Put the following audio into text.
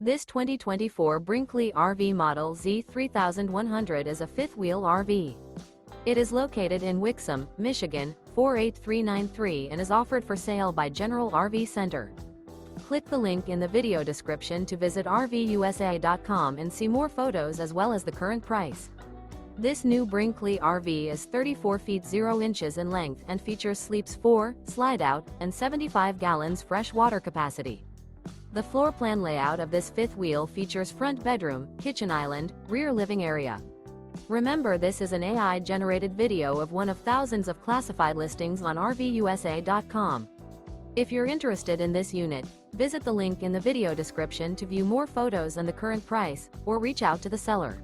This 2024 Brinkley RV Model Z 3100 is a fifth-wheel RV. It is located in Wixom, Michigan, 48393 and is offered for sale by General RV Center. Click the link in the video description to visit RVUSA.com and see more photos as well as the current price. This new Brinkley RV is 34 feet 0 inches in length and features sleeps 4, Slideout, and 75 gallons fresh water capacity. The floor plan layout of this fifth wheel features front bedroom, kitchen island, rear living area. Remember, this is an AI-generated video of one of thousands of classified listings on RVUSA.com. If you're interested in this unit, visit the link in the video description to view more photos and the current price, or reach out to the seller.